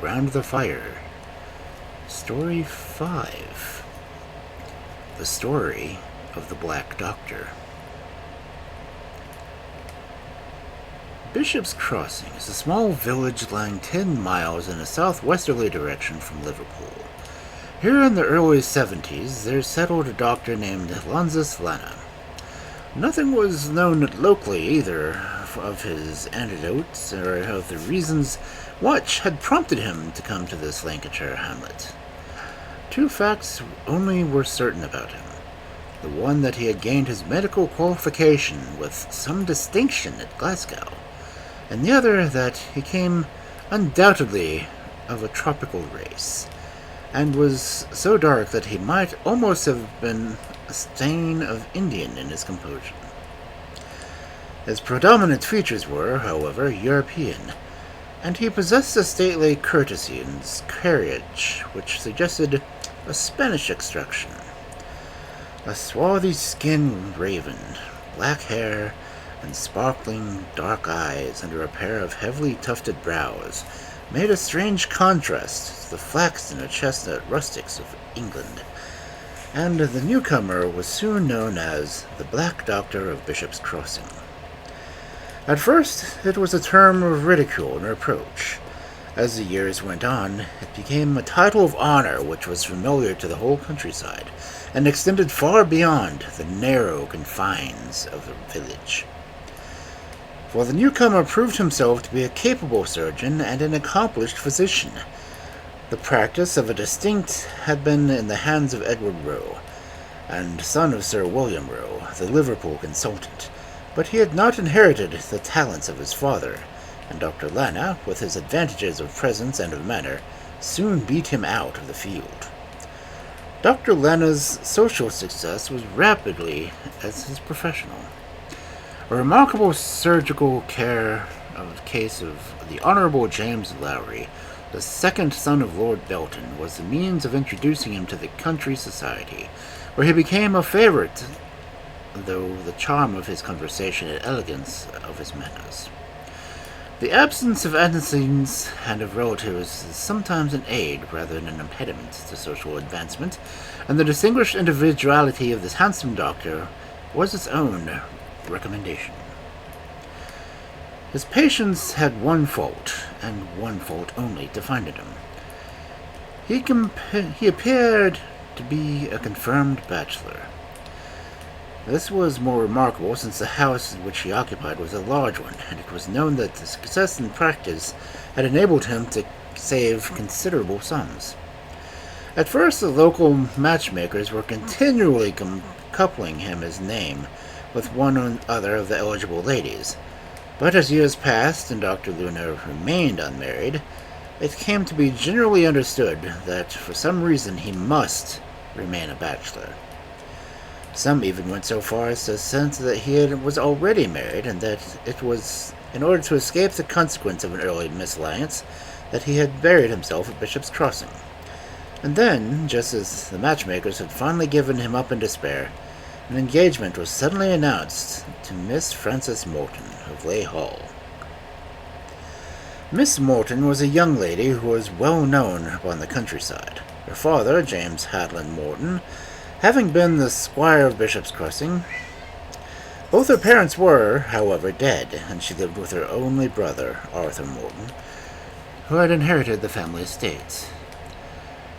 round the fire. Story 5. The Story of the Black Doctor. Bishop's Crossing is a small village lying 10 miles in a southwesterly direction from Liverpool. Here in the early 70s, there settled a doctor named Lanzas Lana. Nothing was known locally either of his anecdotes or of the reasons which had prompted him to come to this Lancashire hamlet. Two facts only were certain about him. The one that he had gained his medical qualification with some distinction at Glasgow, and the other that he came undoubtedly of a tropical race, and was so dark that he might almost have been a stain of Indian in his complexion. His predominant features were, however, European, and he possessed a stately courtesy in his carriage which suggested a Spanish extraction. A swarthy-skinned raven, black hair, and sparkling dark eyes under a pair of heavily tufted brows made a strange contrast to the flaxen and chestnut rustics of England, and the newcomer was soon known as the Black Doctor of Bishop's Crossing. At first, it was a term of ridicule and reproach. As the years went on, it became a title of honor which was familiar to the whole countryside, and extended far beyond the narrow confines of the village. For the newcomer proved himself to be a capable surgeon and an accomplished physician. The practice of a distinct had been in the hands of Edward Roe, and son of Sir William Roe, the Liverpool consultant, but he had not inherited the talents of his father, and Dr. Lana, with his advantages of presence and of manner, soon beat him out of the field. Dr. Lana's social success was rapidly as his professional. A remarkable surgical case of the Honourable James Lowry, the second son of Lord Belton, was the means of introducing him to the country society, where he became a favourite, though the charm of his conversation and elegance of his manners. The absence of antecedents and of relatives is sometimes an aid rather than an impediment to social advancement, and the distinguished individuality of this handsome doctor was its own recommendation. His patients had one fault, and one fault only, to find in him. He appeared to be a confirmed bachelor. This was more remarkable since the house which he occupied was a large one, and it was known that the success in practice had enabled him to save considerable sums. At first, the local matchmakers were continually coupling his name with one or other of the eligible ladies, but as years passed and Dr. Luna remained unmarried, it came to be generally understood that for some reason he must remain a bachelor. Some even went so far as to assent that he was already married, and that it was in order to escape the consequence of an early misalliance that he had buried himself at Bishop's Crossing. And then, just as the matchmakers had finally given him up in despair, an engagement was suddenly announced to Miss Frances Morton of Leigh Hall. Miss Morton was a young lady who was well known upon the countryside. Her father, James Hadlin Morton, having been the squire of Bishop's Crossing. Both her parents were, however, dead, and she lived with her only brother, Arthur Morton, who had inherited the family estate.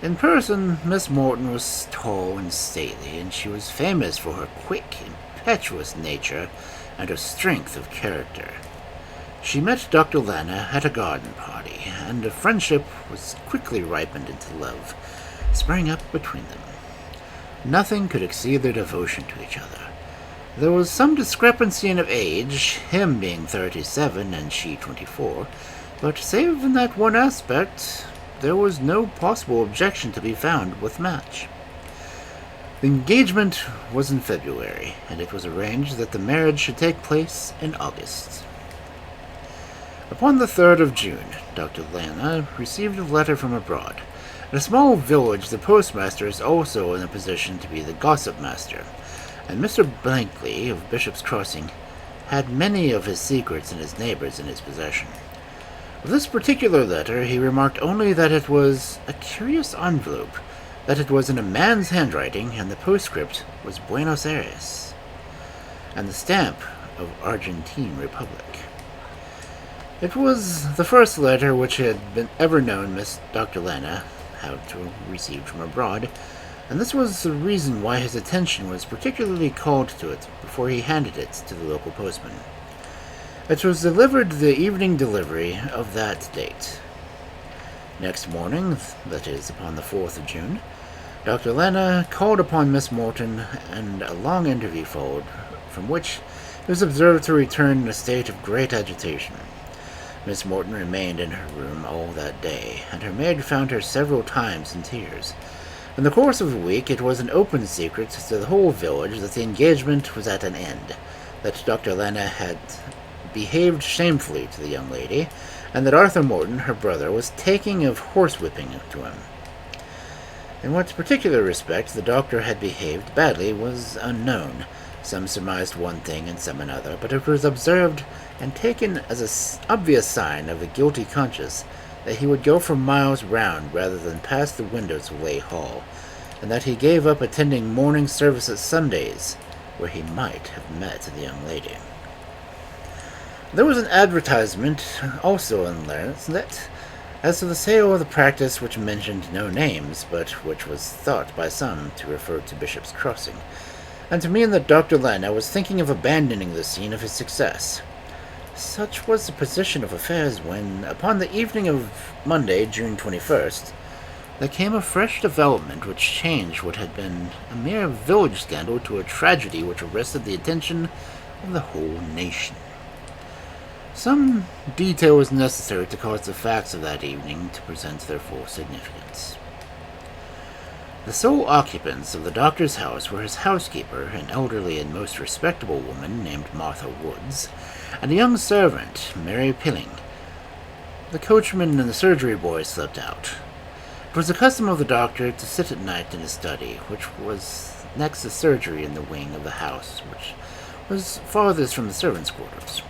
In person, Miss Morton was tall and stately, and she was famous for her quick, impetuous nature and her strength of character. She met Dr. Lana at a garden party, and a friendship was quickly ripened into love, sprang up between them. Nothing could exceed their devotion to each other. There was some discrepancy in of age, him being 37 and she 24, but save in that one aspect, there was no possible objection to be found with match. The engagement was in February, and it was arranged that the marriage should take place in August. Upon the 3rd of June, Dr. Lana received a letter from abroad. In a small village, the postmaster is also in a position to be the gossip master, and Mr. Blankley of Bishop's Crossing had many of his secrets and his neighbors in his possession. Of this particular letter, he remarked only that it was a curious envelope, that it was in a man's handwriting, and the postscript was Buenos Aires, and the stamp of Argentine Republic. It was the first letter which had been ever known Miss Dr. Lana had to receive from abroad, and this was the reason why his attention was particularly called to it before he handed it to the local postman. It was delivered the evening delivery of that date. Next morning, that is, upon the 4th of June, Dr. Lana called upon Miss Morton, and a long interview followed, from which he was observed to return in a state of great agitation. Miss Morton remained in her room all that day, and her maid found her several times in tears. In the course of a week, it was an open secret to the whole village that the engagement was at an end, that Dr. Lana had behaved shamefully to the young lady, and that Arthur Morton, her brother, was taking of horsewhipping to him. In what particular respect the doctor had behaved badly was unknown. Some surmised one thing and some another, but it was observed and taken as an obvious sign of a guilty conscience that he would go for miles round rather than pass the windows of Leigh Hall, and that he gave up attending morning service at Sundays, where he might have met the young lady. There was an advertisement also in Lancet as to the sale of the practice, which mentioned no names, but which was thought by some to refer to Bishop's Crossing, and to mean that Dr. Lana was thinking of abandoning the scene of his success. Such was the position of affairs when, upon the evening of Monday, June 21st, there came a fresh development which changed what had been a mere village scandal to a tragedy which arrested the attention of the whole nation. Some detail is necessary to cause the facts of that evening to present their full significance. The sole occupants of the doctor's house were his housekeeper, an elderly and most respectable woman named Martha Woods, and a young servant, Mary Pilling. The coachman and the surgery boy slept out. It was the custom of the doctor to sit at night in his study, which was next to surgery in the wing of the house, which was farthest from the servants' quarters.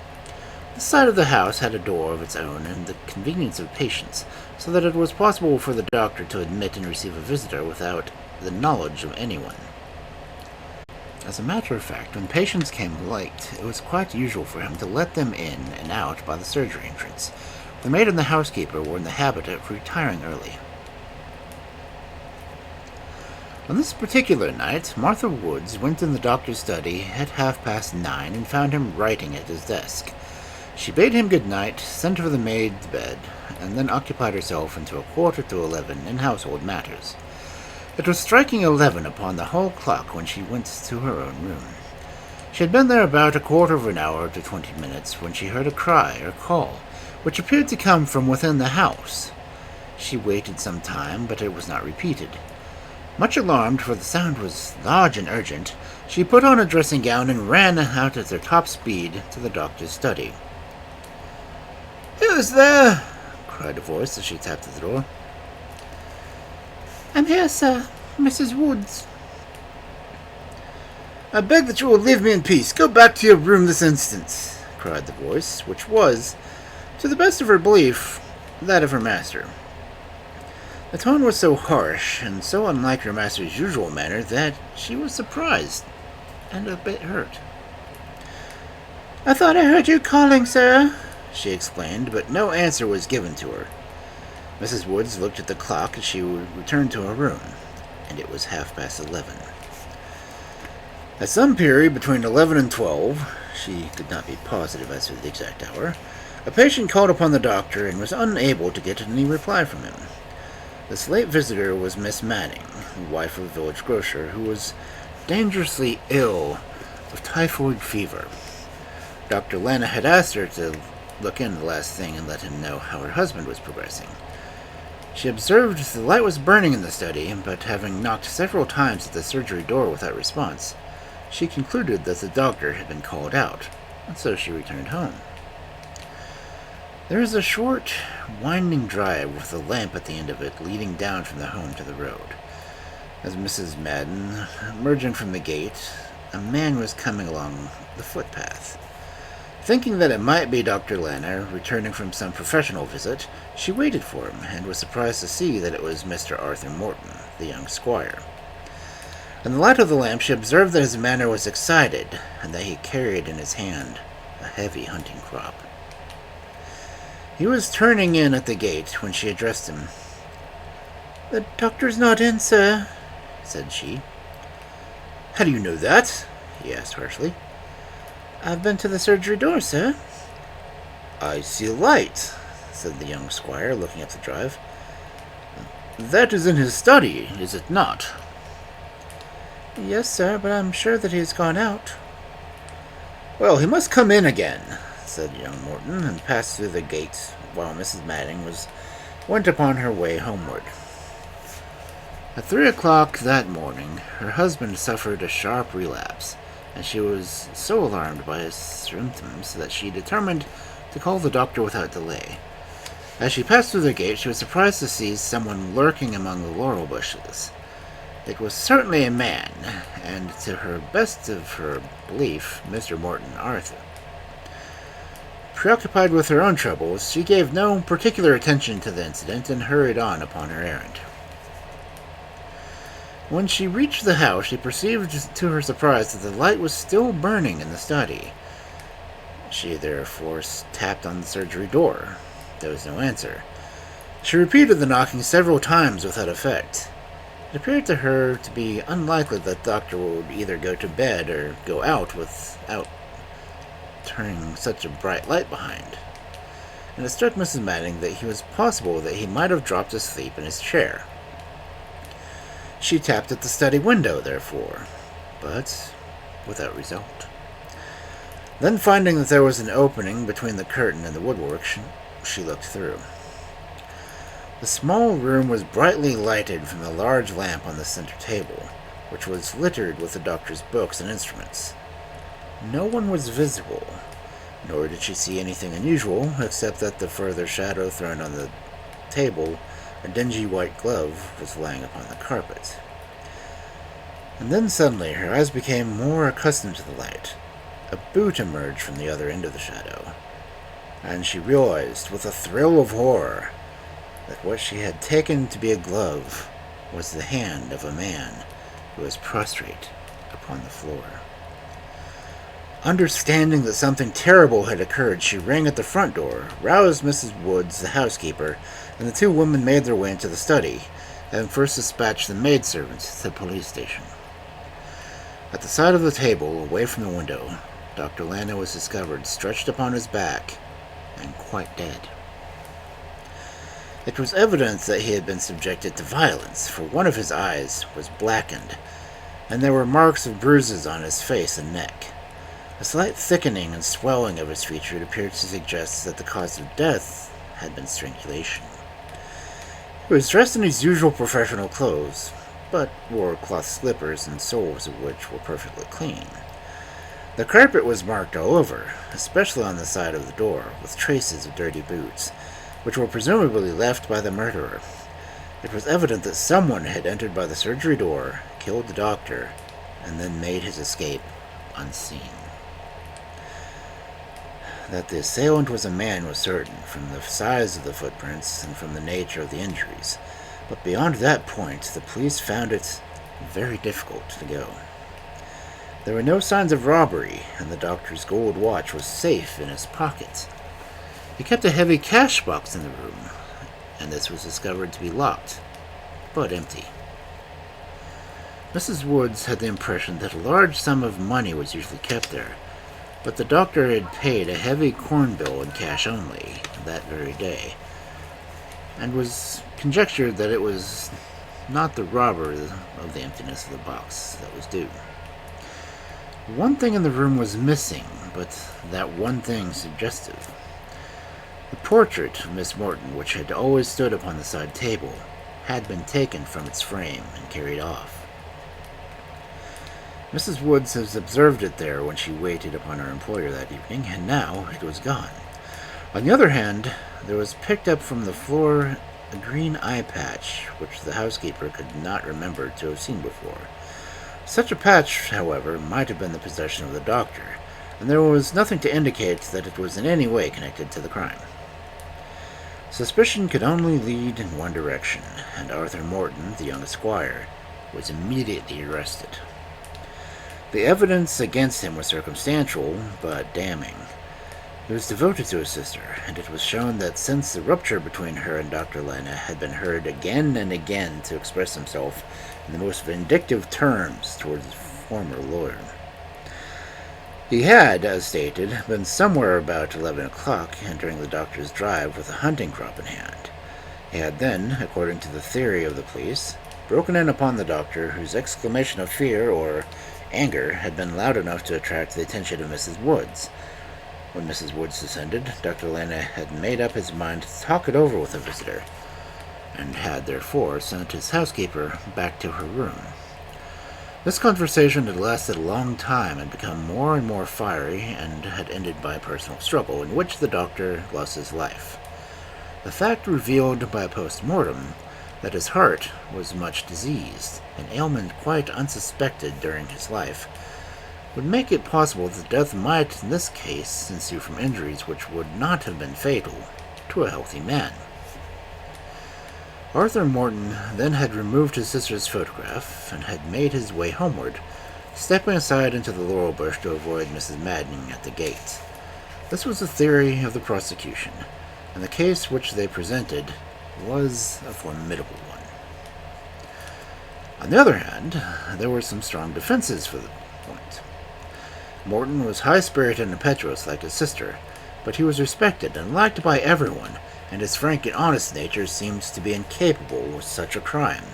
This side of the house had a door of its own and the convenience of patients, so that it was possible for the doctor to admit and receive a visitor without the knowledge of anyone. As a matter of fact, when patients came late, it was quite usual for him to let them in and out by the surgery entrance. The maid and the housekeeper were in the habit of retiring early. On this particular night, Martha Woods went in the doctor's study at 9:30 and found him writing at his desk. She bade him good night, sent for the maid to bed, and then occupied herself until 11:15 in household matters. It was striking 11 upon the hall clock when she went to her own room. She had been there about a quarter of an hour to 20 minutes when she heard a cry or call, which appeared to come from within the house. She waited some time, but it was not repeated. Much alarmed, for the sound was large and urgent, she put on a dressing gown and ran out at her top speed to the doctor's study. "Who's there?" cried a voice as she tapped at the door. "I'm here, sir. Mrs. Woods." "I beg that you will leave me in peace. Go back to your room this instant," cried the voice, which was, to the best of her belief, that of her master. The tone was so harsh and so unlike her master's usual manner that she was surprised and a bit hurt. "I thought I heard you calling, sir," she explained, but no answer was given to her. Mrs. Woods looked at the clock as she returned to her room, and it was 11:30. At some period between 11 and 12, she could not be positive as to the exact hour, a patient called upon the doctor and was unable to get any reply from him. This late visitor was Miss Manning, the wife of a village grocer, who was dangerously ill of typhoid fever. Dr. Lana had asked her to look in the last thing and let him know how her husband was progressing. She observed the light was burning in the study, but having knocked several times at the surgery door without response, she concluded that the doctor had been called out, and so she returned home. There is a short, winding drive with a lamp at the end of it leading down from the home to the road. As Mrs. Madden, emerging from the gate, a man was coming along the footpath. Thinking that it might be Dr. Lana returning from some professional visit, she waited for him and was surprised to see that it was Mr. Arthur Morton, the young squire. In the light of the lamp, she observed that his manner was excited and that he carried in his hand a heavy hunting crop. He was turning in at the gate when she addressed him. "The doctor's not in, sir," said she. "How do you know that?" he asked harshly. "I've been to the surgery door, sir." "I see a light," said the young squire, looking up the drive. "That is in his study, is it not?" "Yes, sir, but I'm sure that he has gone out." "Well, he must come in again," said young Morton, and passed through the gate while Mrs. Madding went upon her way homeward. At 3 o'clock that morning, her husband suffered a sharp relapse, and she was so alarmed by his symptoms that she determined to call the doctor without delay. As she passed through the gate, she was surprised to see someone lurking among the laurel bushes. It was certainly a man, and to her best of her belief, Mr. Morton Arthur. Preoccupied with her own troubles, she gave no particular attention to the incident and hurried on upon her errand. When she reached the house, she perceived to her surprise that the light was still burning in the study. She therefore tapped on the surgery door. There was no answer. She repeated the knocking several times without effect. It appeared to her to be unlikely that the doctor would either go to bed or go out without turning such a bright light behind. And it struck Mrs. Madding that it was possible that he might have dropped asleep in his chair. She tapped at the study window, therefore, but without result. Then, finding that there was an opening between the curtain and the woodwork, she looked through. The small room was brightly lighted from the large lamp on the center table, which was littered with the doctor's books and instruments. No one was visible, nor did she see anything unusual, except that the further shadow thrown on the table, a dingy white glove, was lying upon the carpet. And then suddenly her eyes became more accustomed to the light. A boot emerged from the other end of the shadow, and she realized, with a thrill of horror, that what she had taken to be a glove was the hand of a man who was prostrate upon the floor. Understanding that something terrible had occurred, she rang at the front door, roused Mrs. Woods, the housekeeper, and the two women made their way into the study, and first dispatched the maidservant to the police station. At the side of the table, away from the window, Dr. Lana was discovered stretched upon his back and quite dead. It was evident that he had been subjected to violence, for one of his eyes was blackened, and there were marks of bruises on his face and neck. A slight thickening and swelling of his features appeared to suggest that the cause of death had been strangulation. He was dressed in his usual professional clothes, but wore cloth slippers and soles of which were perfectly clean. The carpet was marked all over, especially on the side of the door, with traces of dirty boots, which were presumably left by the murderer. It was evident that someone had entered by the surgery door, killed the doctor, and then made his escape unseen. That the assailant was a man was certain, from the size of the footprints and from the nature of the injuries, but beyond that point the police found it very difficult to go. There were no signs of robbery, and the doctor's gold watch was safe in his pocket. He kept a heavy cash box in the room, and this was discovered to be locked, but empty. Mrs. Woods had the impression that a large sum of money was usually kept there, but the doctor had paid a heavy corn bill in cash only that very day, and was conjectured that it was not the robber of the emptiness of the box that was due. One thing in the room was missing, but that one thing suggestive. The portrait of Miss Morton, which had always stood upon the side table, had been taken from its frame and carried off. Mrs. Woods has observed it there when she waited upon her employer that evening, and now it was gone. On the other hand, there was picked up from the floor a green eye patch, which the housekeeper could not remember to have seen before. Such a patch, however, might have been the possession of the doctor, and there was nothing to indicate that it was in any way connected to the crime. Suspicion could only lead in one direction, and Arthur Morton, the young esquire, was immediately arrested. The evidence against him was circumstantial, but damning. He was devoted to his sister, and it was shown that since the rupture between her and Dr. Lana had been heard again and again to express himself in the most vindictive terms towards his former lawyer. He had, as stated, been somewhere about 11 o'clock entering the doctor's drive with a hunting crop in hand. He had then, according to the theory of the police, broken in upon the doctor, whose exclamation of fear or anger had been loud enough to attract the attention of Mrs. Woods. When Mrs. Woods descended, Dr. Lana had made up his mind to talk it over with the visitor, and had therefore sent his housekeeper back to her room. This conversation had lasted a long time and become more and more fiery, and had ended by a personal struggle in which the doctor lost his life. The fact revealed by a post-mortem that his heart was much diseased, an ailment quite unsuspected during his life, would make it possible that death might, in this case, ensue from injuries which would not have been fatal to a healthy man. Arthur Morton then had removed his sister's photograph and had made his way homeward, stepping aside into the laurel bush to avoid Mrs. Madden at the gate. This was the theory of the prosecution, and the case which they presented was a formidable one. On the other hand, there were some strong defenses for the point. Morton was high-spirited and impetuous like his sister, but he was respected and liked by everyone, and his frank and honest nature seemed to be incapable of such a crime.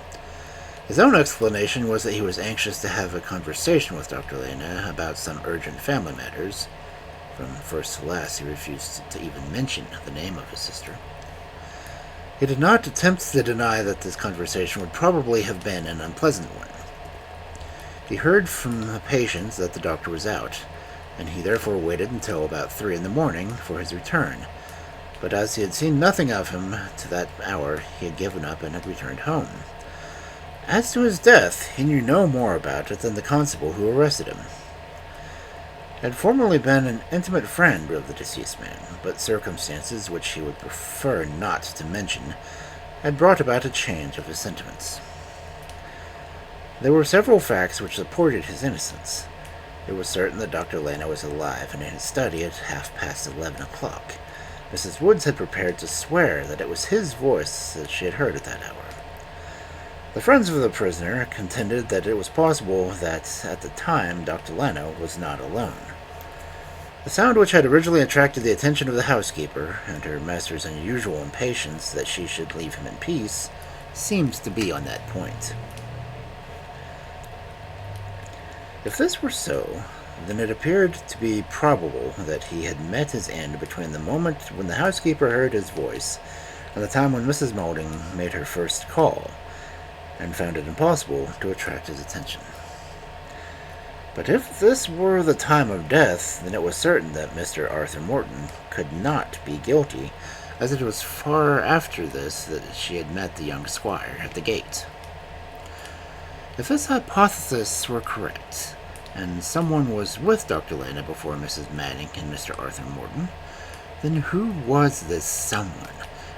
His own explanation was that he was anxious to have a conversation with Dr. Lana about some urgent family matters. From first to last, he refused to even mention the name of his sister. He did not attempt to deny that this conversation would probably have been an unpleasant one. He heard from the patients that the doctor was out, and he therefore waited until about 3 a.m. for his return. But as he had seen nothing of him to that hour, he had given up and had returned home. As to his death, he knew no more about it than the constable who arrested him. He had formerly been an intimate friend of the deceased man, but circumstances which he would prefer not to mention had brought about a change of his sentiments. There were several facts which supported his innocence. It was certain that Dr. Lana was alive and in his study at 11:30 o'clock. Mrs. Woods had prepared to swear that it was his voice that she had heard at that hour. The friends of the prisoner contended that it was possible that, at the time, Dr. Lana was not alone. The sound which had originally attracted the attention of the housekeeper, and her master's unusual impatience that she should leave him in peace, seems to be on that point. If this were so, then it appeared to be probable that he had met his end between the moment when the housekeeper heard his voice and the time when Mrs. Moulding made her first call, and found it impossible to attract his attention. But if this were the time of death, then it was certain that Mr. Arthur Morton could not be guilty, as it was far after this that she had met the young squire at the gate. If this hypothesis were correct, and someone was with Dr. Lana before Mrs. Manning and Mr. Arthur Morton, then who was this someone,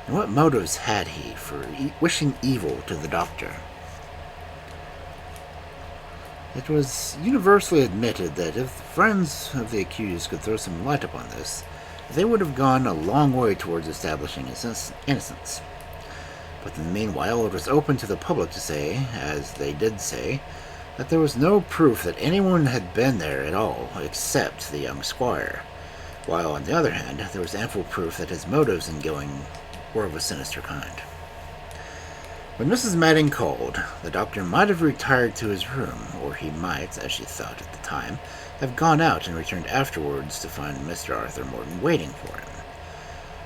and what motives had he for wishing evil to the doctor? It was universally admitted that if the friends of the accused could throw some light upon this, they would have gone a long way towards establishing his innocence. But in the meanwhile, it was open to the public to say, as they did say, that there was no proof that anyone had been there at all except the young squire, while on the other hand, there was ample proof that his motives in going were of a sinister kind. When Mrs. Madden called, the doctor might have retired to his room, or he might, as she thought at the time, have gone out and returned afterwards to find Mr. Arthur Morton waiting for him.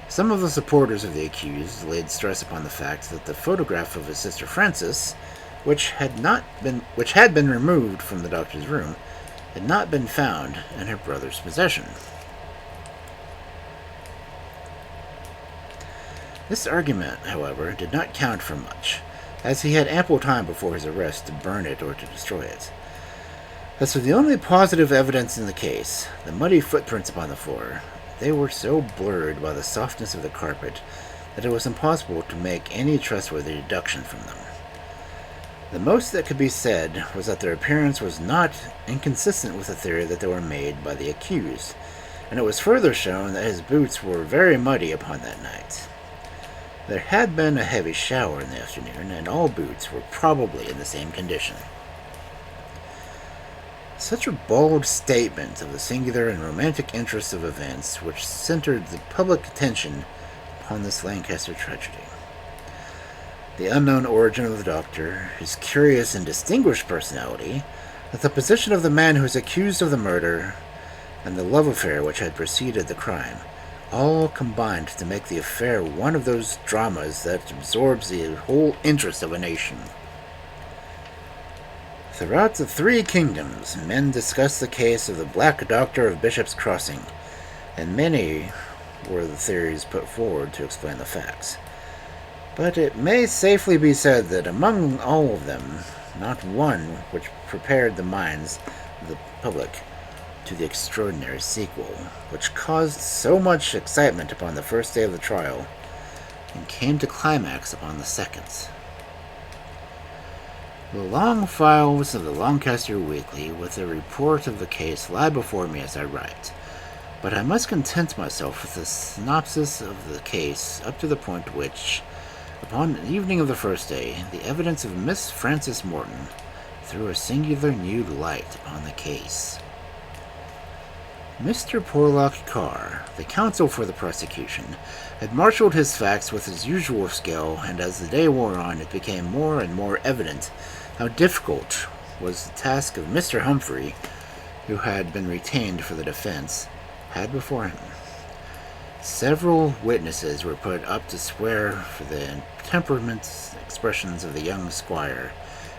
Some of the supporters of the accused laid stress upon the fact that the photograph of his sister Frances, which had been removed from the doctor's room, had not been found in her brother's possession. This argument, however, did not count for much, as he had ample time before his arrest to burn it or to destroy it. As for the only positive evidence in the case, the muddy footprints upon the floor, they were so blurred by the softness of the carpet that it was impossible to make any trustworthy deduction from them. The most that could be said was that their appearance was not inconsistent with the theory that they were made by the accused, and it was further shown that his boots were very muddy upon that night. There had been a heavy shower in the afternoon, and all boots were probably in the same condition. Such a bold statement of the singular and romantic interests of events which centered the public attention upon this Lancaster tragedy. The unknown origin of the doctor, his curious and distinguished personality, the position of the man who was accused of the murder, and the love affair which had preceded the crime, all combined to make the affair one of those dramas that absorbs the whole interest of a nation. Throughout the three kingdoms, men discussed the case of the Black Doctor of Bishop's Crossing, and many were the theories put forward to explain the facts. But it may safely be said that among all of them, not one which prepared the minds of the public to the extraordinary sequel, which caused so much excitement upon the first day of the trial, and came to climax upon the second. The long files of the Lancaster Weekly with a report of the case lie before me as I write, but I must content myself with a synopsis of the case up to the point which, upon the evening of the first day, the evidence of Miss Frances Morton threw a singular new light upon the case. Mr. Porlock Carr, the counsel for the prosecution, had marshaled his facts with his usual skill, and as the day wore on, it became more and more evident how difficult was the task of Mr. Humphrey, who had been retained for the defense, had before him. Several witnesses were put up to swear for the temperament expressions of the young squire,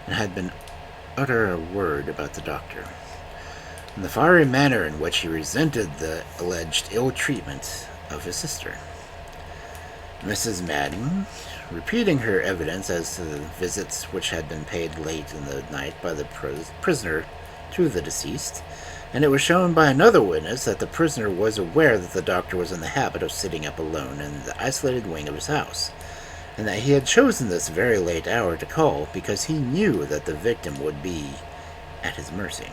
and had been utter a word about the doctor, and the fiery manner in which he resented the alleged ill treatment of his sister. Mrs. Madden, repeating her evidence as to the visits which had been paid late in the night by the prisoner to the deceased, and it was shown by another witness that the prisoner was aware that the doctor was in the habit of sitting up alone in the isolated wing of his house, and that he had chosen this very late hour to call because he knew that the victim would be at his mercy.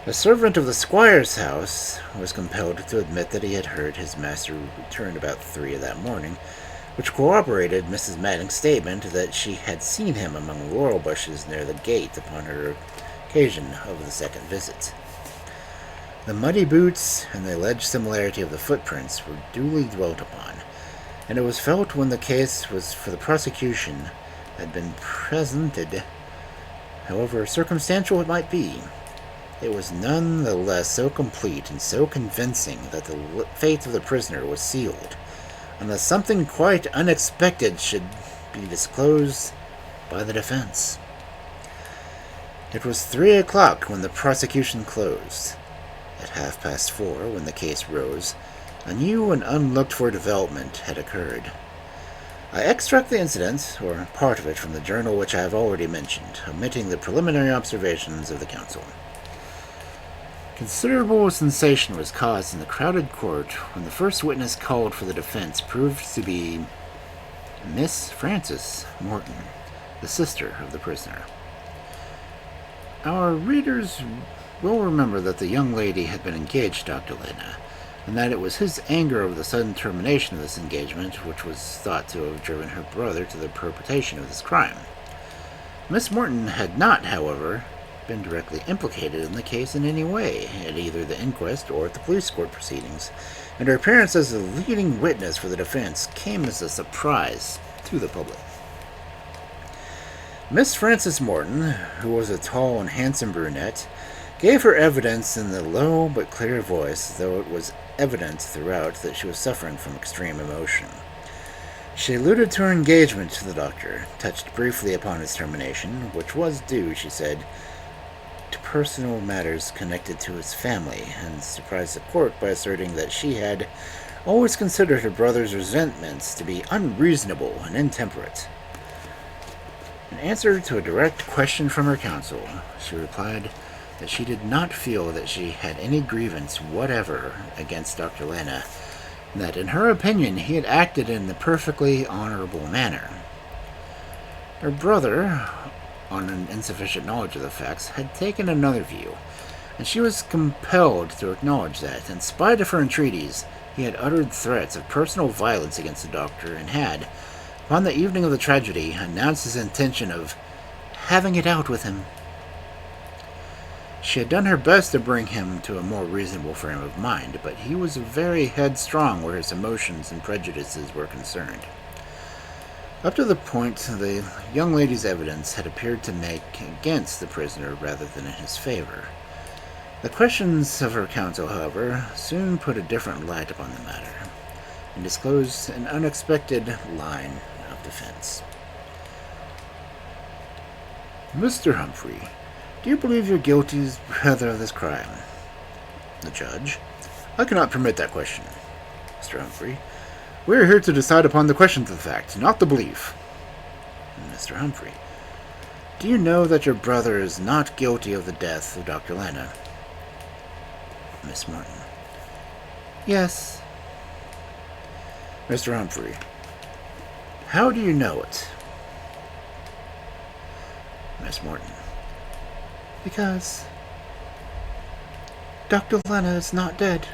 A servant of the squire's house was compelled to admit that he had heard his master return about 3 that morning, which corroborated Mrs. Madden's statement that she had seen him among the laurel bushes near the gate upon her occasion of the second visit. The muddy boots and the alleged similarity of the footprints were duly dwelt upon, and it was felt when the case was for the prosecution had been presented, however circumstantial it might be. It was none the less so complete and so convincing that the fate of the prisoner was sealed, unless something quite unexpected should be disclosed by the defense. It was 3 o'clock when the prosecution closed. At 4:30, when the case rose, a new and unlooked-for development had occurred. I extract the incident, or part of it, from the journal which I have already mentioned, omitting the preliminary observations of the counsel. Considerable sensation was caused in the crowded court when the first witness called for the defense proved to be Miss Frances Morton, the sister of the prisoner. Our readers will remember that the young lady had been engaged to Dr. Lena, and that it was his anger over the sudden termination of this engagement which was thought to have driven her brother to the perpetration of this crime. Miss Morton had not, however, been directly implicated in the case in any way, at either the inquest or at the police court proceedings, and her appearance as the leading witness for the defense came as a surprise to the public. Miss Frances Morton, who was a tall and handsome brunette, gave her evidence in the low but clear voice, though it was evident throughout that she was suffering from extreme emotion. She alluded to her engagement to the doctor, touched briefly upon his termination, which was due, she said, to personal matters connected to his family, and surprised the court by asserting that she had always considered her brother's resentments to be unreasonable and intemperate. In answer to a direct question from her counsel, she replied that she did not feel that she had any grievance whatever against Dr. Lana, and that in her opinion he had acted in a perfectly honorable manner. Her brother, on an insufficient knowledge of the facts, had taken another view, and she was compelled to acknowledge that, in spite of her entreaties, he had uttered threats of personal violence against the doctor and had, upon the evening of the tragedy, announced his intention of having it out with him. She had done her best to bring him to a more reasonable frame of mind, but he was very headstrong where his emotions and prejudices were concerned. Up to the point, the young lady's evidence had appeared to make against the prisoner rather than in his favor. The questions of her counsel, however, soon put a different light upon the matter, and disclosed an unexpected line of defense. "Mr. Humphrey, do you believe you're guilty as brother of this crime?" The judge: "I cannot permit that question." Mr. Humphrey: "We are here to decide upon the questions of the fact, not the belief." Mr. Humphrey: "Do you know that your brother is not guilty of the death of Dr. Lana?" Miss Morton: "Yes." Mr. Humphrey: "How do you know it?" Miss Morton: "Because Dr. Lana is not dead."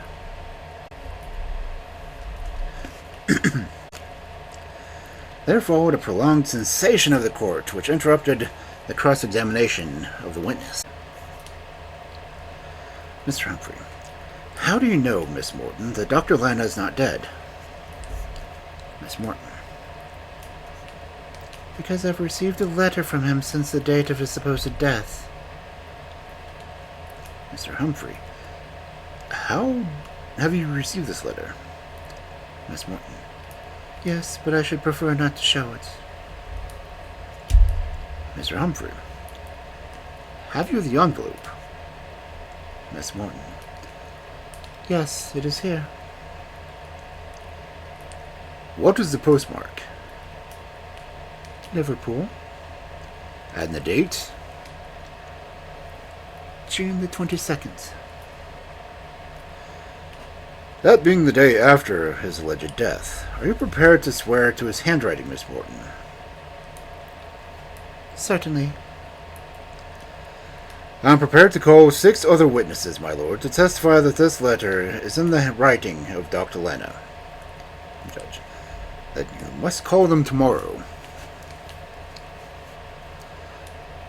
There followed a prolonged cessation of the court, which interrupted the cross-examination of the witness. Mr. Humphrey: "How do you know, Miss Morton, that Dr. Lana is not dead?" Miss Morton: "Because I've received a letter from him since the date of his supposed death." Mr. Humphrey: "How have you received this letter?" Miss Morton: "Yes, but I should prefer not to show it." Mr. Humphrey: "Have you the envelope?" Miss Morton: "Yes, it is here." "What is the postmark?" "Liverpool." "And the date?" "June the 22nd. That being the day after his alleged death, are you prepared to swear to his handwriting, Miss Morton?" "Certainly." "I am prepared to call 6 other witnesses, my lord, to testify that this letter is in the writing of Dr. Lana." Judge: "Then you must call them tomorrow."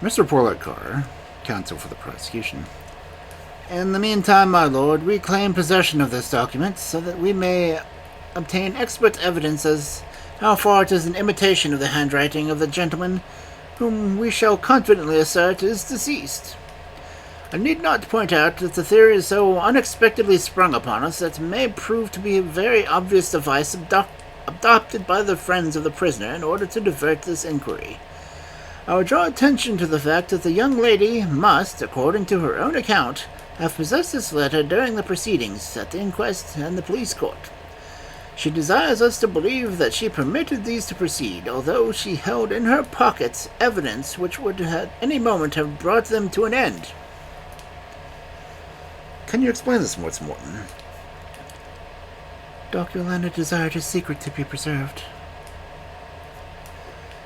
Mr. Porletcar, counsel for the prosecution: "In the meantime, my lord, we claim possession of this document so that we may obtain expert evidence as how far it is an imitation of the handwriting of the gentleman whom we shall confidently assert is deceased. I need not point out that the theory is so unexpectedly sprung upon us that it may prove to be a very obvious device adopted by the friends of the prisoner in order to divert this inquiry. I would draw attention to the fact that the young lady must, according to her own account, have possessed this letter during the proceedings at the inquest and the police court. She desires us to believe that she permitted these to proceed, although she held in her pockets evidence which would at any moment have brought them to an end." "Can you explain this, Miss Morton?" "Dr. Lana desired his secret to be preserved."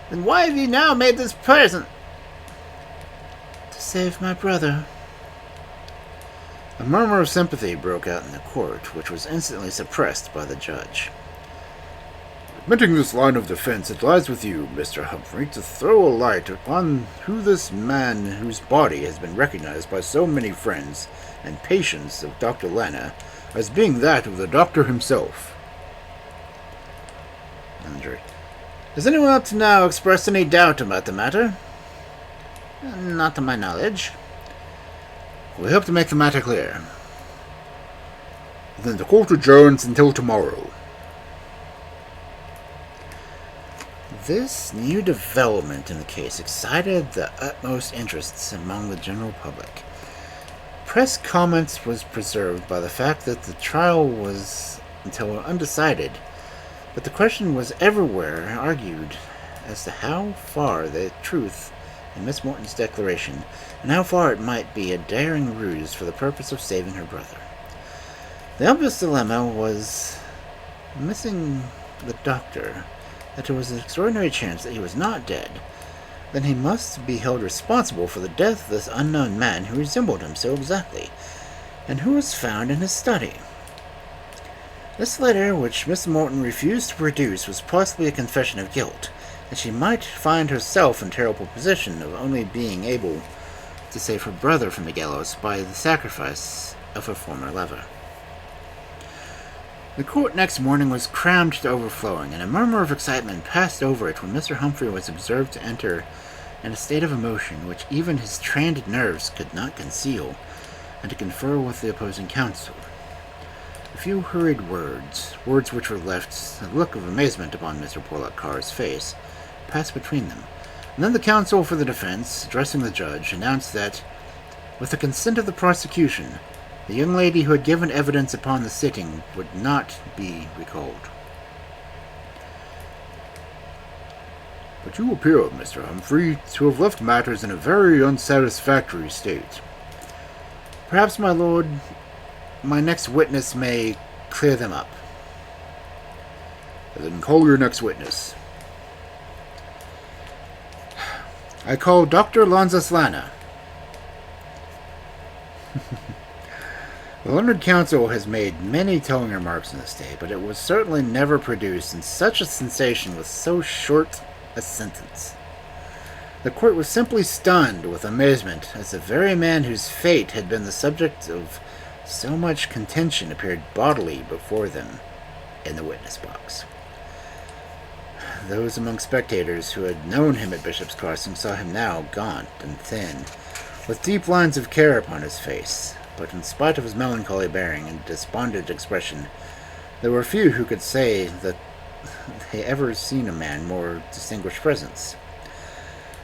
"Then why have you now made this present?" "To save my brother." A murmur of sympathy broke out in the court, which was instantly suppressed by the judge. "Admitting this line of defense, it lies with you, Mr. Humphrey, to throw a light upon who this man whose body has been recognized by so many friends and patients of Dr. Lana as being that of the doctor himself." Andre: "Has anyone up to now expressed any doubt about the matter?" "Not to my knowledge." "We hope to make the matter clear." "Then the court adjourns until tomorrow." This new development in the case excited the utmost interests among the general public. Press comments was preserved by the fact that the trial was until undecided, but the question was everywhere argued as to how far the truth in Miss Morton's declaration, and how far it might be a daring ruse for the purpose of saving her brother. The obvious dilemma was missing the doctor, that there was an extraordinary chance that he was not dead. Then he must be held responsible for the death of this unknown man who resembled him so exactly, and who was found in his study. This letter, which Miss Morton refused to produce, was possibly a confession of guilt, and she might find herself in terrible position of only being able to save her brother from the gallows by the sacrifice of her former lover. The court next morning was crammed to overflowing, and a murmur of excitement passed over it when Mr. Humphrey was observed to enter in a state of emotion which even his trained nerves could not conceal, and to confer with the opposing counsel. A few hurried words which were left a look of amazement upon Mr. Porlock Carr's face, passed between them, and then the counsel for the defense, addressing the judge, announced that, with the consent of the prosecution, the young lady who had given evidence upon the sitting would not be recalled. But you appear, Mr. Humphrey, to have left matters in a very unsatisfactory state. Perhaps, my lord, my next witness may clear them up. Then call your next witness. I call Dr. Lanzaslana. The learned counsel has made many telling remarks in this day, but it was certainly never produced in such a sensation with so short a sentence. The court was simply stunned with amazement as the very man whose fate had been the subject of so much contention appeared bodily before them in the witness box. Those among spectators who had known him at Bishop's Crossing saw him now gaunt and thin, with deep lines of care upon his face, but in spite of his melancholy bearing and despondent expression, there were few who could say that they ever seen a man more distinguished presence.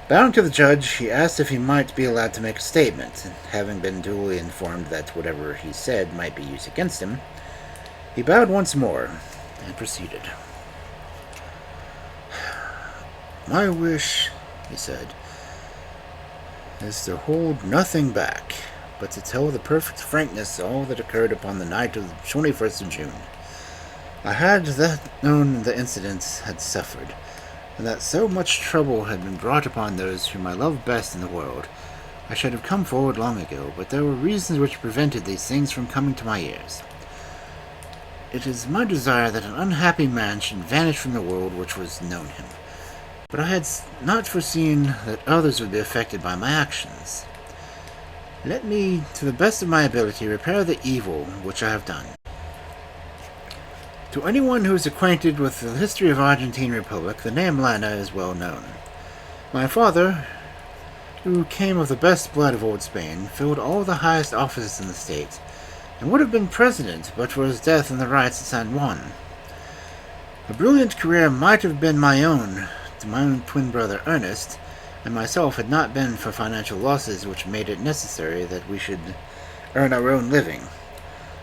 Bowing to the judge, he asked if he might be allowed to make a statement, and having been duly informed that whatever he said might be used against him, he bowed once more and proceeded. My wish, he said, is to hold nothing back, but to tell with perfect frankness all that occurred upon the night of the 21st of June. I had that known the incidents had suffered, and that so much trouble had been brought upon those whom I love best in the world, I should have come forward long ago, but there were reasons which prevented these things from coming to my ears. It is my desire that an unhappy man should vanish from the world which was known him, but I had not foreseen that others would be affected by my actions. Let me, to the best of my ability, repair the evil which I have done. To anyone who is acquainted with the history of Argentine Republic, the name Lana is well known. My father, who came of the best blood of old Spain, filled all the highest offices in the state, and would have been president but for his death in the riots at San Juan. A brilliant career might have been my own to my own twin brother Ernest, and myself had not been for financial losses which made it necessary that we should earn our own living.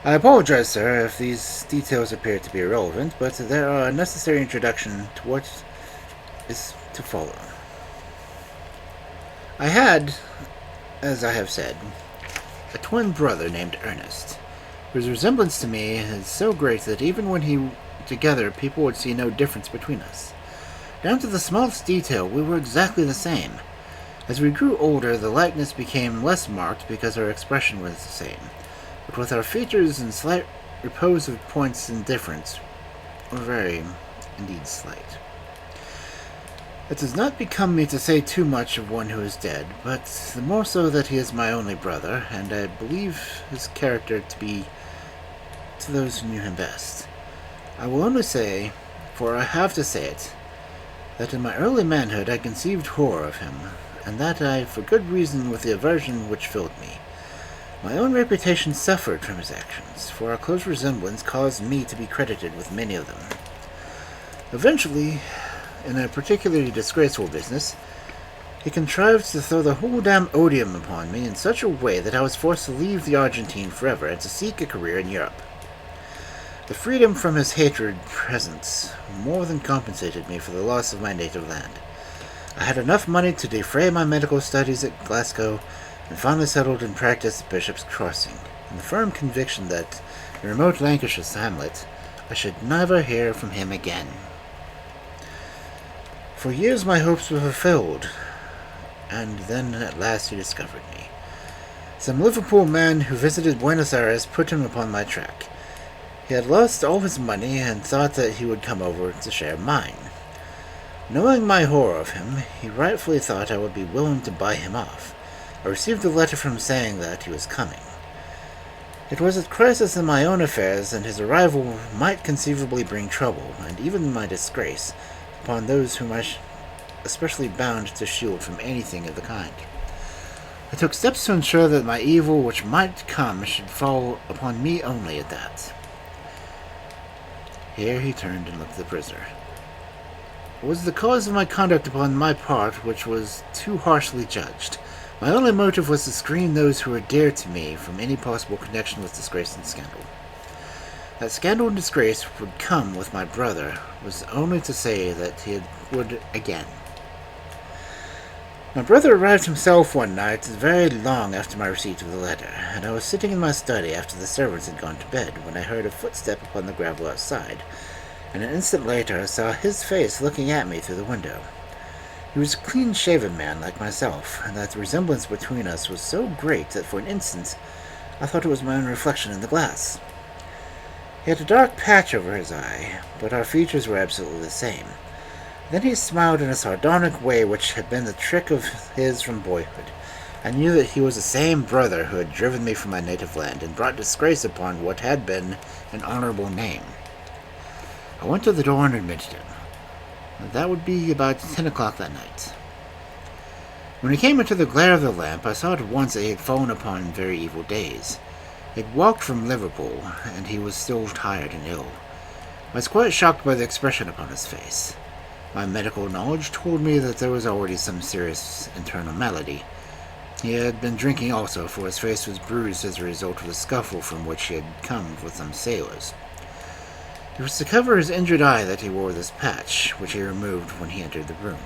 I apologize, sir, if these details appear to be irrelevant, but they are a necessary introduction to what is to follow. I had, as I have said, a twin brother named Ernest, whose resemblance to me is so great that even when he together people would see no difference between us. Down to the smallest detail, we were exactly the same. As we grew older, the likeness became less marked because our expression was the same, but with our features and slight repose of points in difference were very, indeed, slight. It does not become me to say too much of one who is dead, but the more so that he is my only brother, and I believe his character to be to those who knew him best. I will only say, for I have to say it, that in my early manhood I conceived horror of him, and that I, for good reason, with the aversion which filled me. My own reputation suffered from his actions, for our close resemblance caused me to be credited with many of them. Eventually, in a particularly disgraceful business, he contrived to throw the whole damn odium upon me in such a way that I was forced to leave the Argentine forever and to seek a career in Europe. The freedom from his hatred presence more than compensated me for the loss of my native land, I had enough money to defray my medical studies at Glasgow and finally settled in practice at Bishop's Crossing, in the firm conviction that, in remote Lancashire's hamlet, I should never hear from him again. For years my hopes were fulfilled, and then at last he discovered me. Some Liverpool man who visited Buenos Aires put him upon my track. He had lost all his money and thought that he would come over to share mine. Knowing my horror of him, he rightfully thought I would be willing to buy him off. I received a letter from him saying that he was coming. It was a crisis in my own affairs, and his arrival might conceivably bring trouble, and even my disgrace, upon those whom I especially bound to shield from anything of the kind. I took steps to ensure that my evil which might come should fall upon me only at that. Here he turned and looked at the prisoner. It was the cause of my conduct upon my part which was too harshly judged. My only motive was to screen those who were dear to me from any possible connection with disgrace and scandal. That scandal and disgrace would come with my brother was only to say that he would again. My brother arrived himself one night very long after my receipt of the letter, and I was sitting in my study after the servants had gone to bed when I heard a footstep upon the gravel outside, and an instant later I saw his face looking at me through the window. He was a clean-shaven man like myself, and that the resemblance between us was so great that for an instant I thought it was my own reflection in the glass. He had a dark patch over his eye, but our features were absolutely the same. Then he smiled in a sardonic way which had been the trick of his from boyhood. I knew that he was the same brother who had driven me from my native land and brought disgrace upon what had been an honorable name. I went to the door and admitted him. That would be about 10 o'clock that night. When he came into the glare of the lamp, I saw at once that he had fallen upon very evil days. He had walked from Liverpool, and he was still tired and ill. I was quite shocked by the expression upon his face. My medical knowledge told me that there was already some serious internal malady. He had been drinking also, for his face was bruised as a result of the scuffle from which he had come with some sailors. It was to cover his injured eye that he wore this patch, which he removed when he entered the room.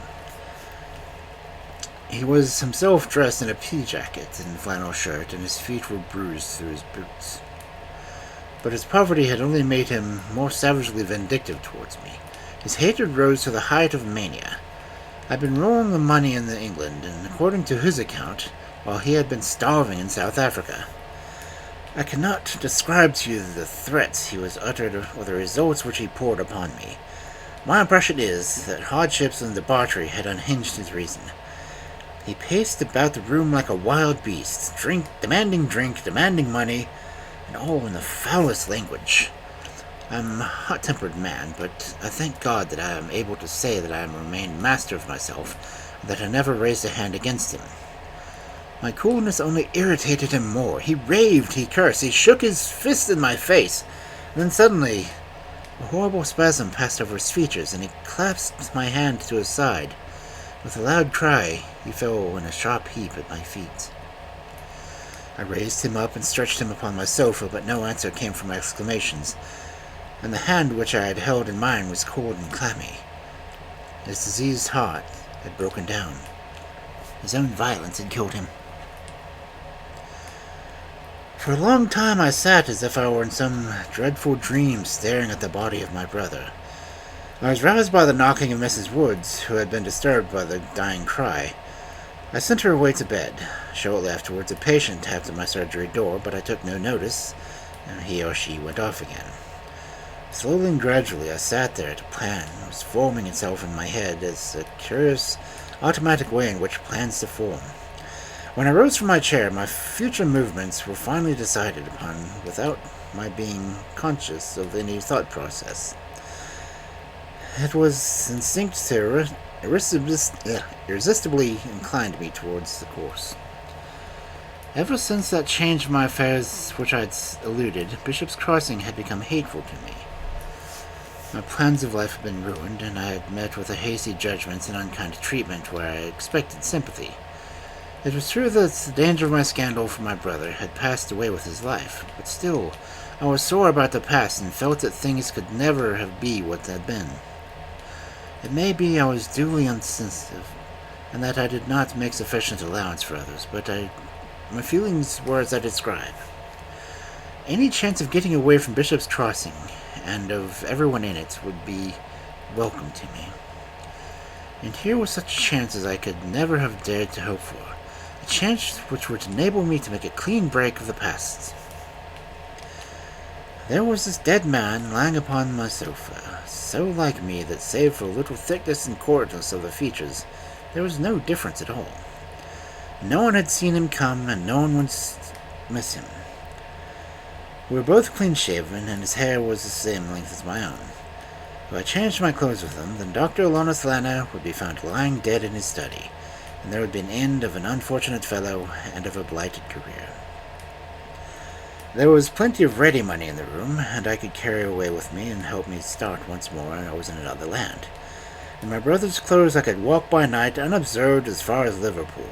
He was himself dressed in a pea jacket and flannel shirt, and his feet were bruised through his boots. But his poverty had only made him more savagely vindictive towards me. His hatred rose to the height of mania. I had been rolling the money in England, and according to his account, while he had been starving in South Africa. I cannot describe to you the threats he was uttered or the results which he poured upon me. My impression is that hardships and debauchery had unhinged his reason. He paced about the room like a wild beast, demanding money, and all in the foulest language. I am a hot-tempered man, but I thank God that I am able to say that I have remained master of myself, and that I never raised a hand against him. My coolness only irritated him more. He raved, he cursed, he shook his fist in my face. And then suddenly, a horrible spasm passed over his features, and he clasped my hand to his side. With a loud cry, he fell in a sharp heap at my feet. I raised him up and stretched him upon my sofa, but no answer came from my exclamations, and the hand which I had held in mine was cold and clammy. His diseased heart had broken down. His own violence had killed him. For a long time I sat as if I were in some dreadful dream, staring at the body of my brother. I was roused by the knocking of Mrs. Woods, who had been disturbed by the dying cry. I sent her away to bed. Shortly afterwards a patient tapped at my surgery door, but I took no notice, and he or she went off again. Slowly and gradually I sat there. A plan was forming itself in my head as a curious, automatic way in which plans to form. When I rose from my chair, my future movements were finally decided upon without my being conscious of any thought process. It was instinct to irresistibly inclined me towards the course. Ever since that change in my affairs which I had alluded, Bishop's Crossing had become hateful to me. My plans of life had been ruined, and I had met with a hasty judgment and unkind treatment where I expected sympathy. It was true that the danger of my scandal for my brother had passed away with his life, but still, I was sore about the past and felt that things could never have been what they had been. It may be I was duly insensitive, and that I did not make sufficient allowance for others, but my feelings were as I describe. Any chance of getting away from Bishop's Crossing, and of everyone in it, would be welcome to me. And here was such a chance as I could never have dared to hope for, a chance which would enable me to make a clean break of the past. There was this dead man lying upon my sofa, so like me that save for a little thickness and coarseness of the features, there was no difference at all. No one had seen him come, and no one would miss him. We were both clean-shaven, and his hair was the same length as my own. If I changed my clothes with him, then Dr. Alonus Lana would be found lying dead in his study, and there would be an end of an unfortunate fellow and of a blighted career. There was plenty of ready money in the room, and I could carry away with me and help me start once more I was in another land. In my brother's clothes I could walk by night unobserved as far as Liverpool,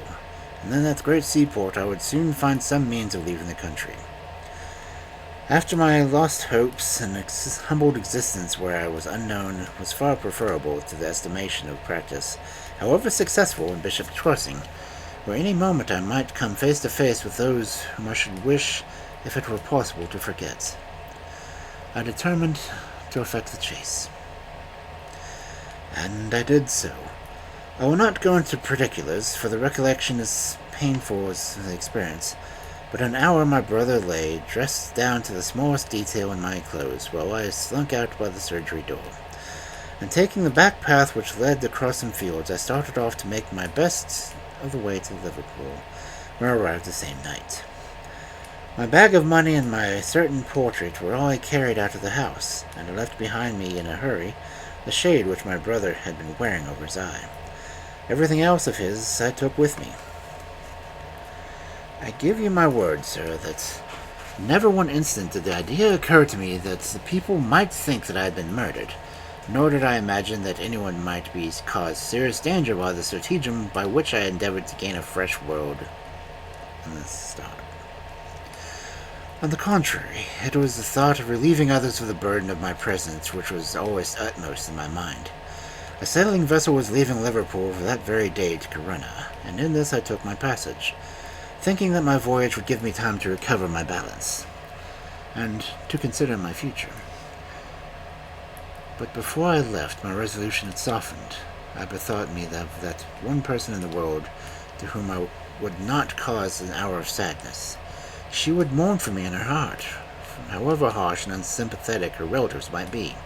and in that great seaport I would soon find some means of leaving the country. After my lost hopes, an humbled existence where I was unknown was far preferable to the estimation of practice, however successful in Bishop's Crossing, where any moment I might come face to face with those whom I should wish, if it were possible, to forget. I determined to effect the chase. And I did so. I will not go into particulars, for the recollection is painful as the experience, but an hour my brother lay, dressed down to the smallest detail in my clothes, while I slunk out by the surgery door. And taking the back path which led across some fields, I started off to make my best of the way to Liverpool, where I arrived the same night. My bag of money and my certain portrait were all I carried out of the house, and I left behind me in a hurry the shade which my brother had been wearing over his eye. Everything else of his I took with me. I give you my word, sir, that never one instant did the idea occur to me that the people might think that I had been murdered, nor did I imagine that anyone might be caused serious danger by the stratagem by which I endeavored to gain a fresh world in the start. On the contrary, it was the thought of relieving others of the burden of my presence which was always utmost in my mind. A sailing vessel was leaving Liverpool for that very day to Corunna, and in this I took my passage, thinking that my voyage would give me time to recover my balance, and to consider my future. But before I left, my resolution had softened. I bethought me of that one person in the world to whom I would not cause an hour of sadness. She would mourn for me in her heart, however harsh and unsympathetic her relatives might be.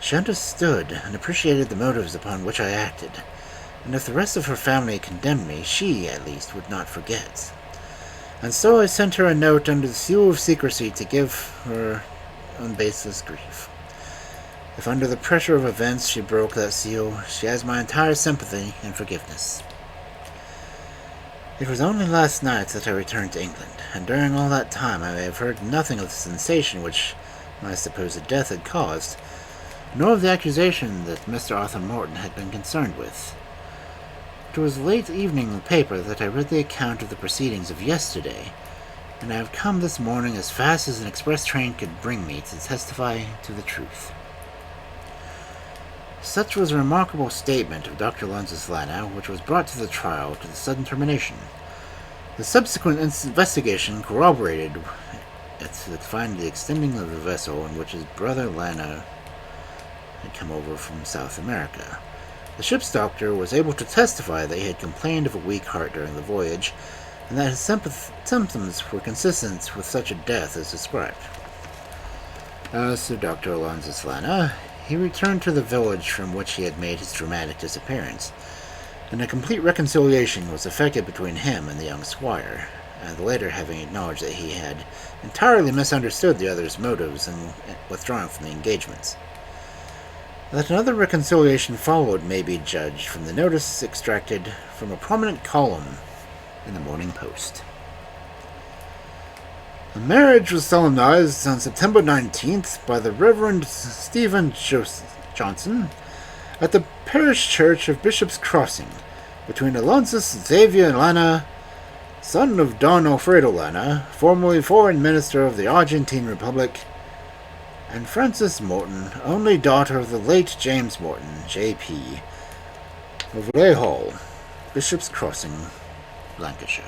She understood and appreciated the motives upon which I acted, and if the rest of her family condemned me, she, at least, would not forget. And so I sent her a note under the seal of secrecy to give her baseless grief. If under the pressure of events she broke that seal, she has my entire sympathy and forgiveness. It was only last night that I returned to England, and during all that time I have heard nothing of the sensation which my supposed death had caused, nor of the accusation that Mr. Arthur Morton had been concerned with. It was late evening in the paper that I read the account of the proceedings of yesterday, and I have come this morning as fast as an express train could bring me to testify to the truth. Such was a remarkable statement of Dr. Alonus Lana, which was brought to the trial to the sudden termination. The subsequent investigation corroborated it to find the extending of the vessel in which his brother Lana had come over from South America. The ship's doctor was able to testify that he had complained of a weak heart during the voyage, and that his symptoms were consistent with such a death as described. As to Dr. Alonus Lana, he returned to the village from which he had made his dramatic disappearance, and a complete reconciliation was effected between him and the young squire, the latter having acknowledged that he had entirely misunderstood the other's motives in withdrawing from the engagements. That another reconciliation followed may be judged from the notice extracted from a prominent column in the Morning Post. The marriage was solemnized on September 19th by the Reverend Stephen Johnson at the parish church of Bishop's Crossing between Alonsus Xavier Lana, son of Don Alfredo Lana, formerly foreign minister of the Argentine Republic, and Frances Morton, only daughter of the late James Morton, J.P., of Lay Hall, Bishop's Crossing, Lancashire.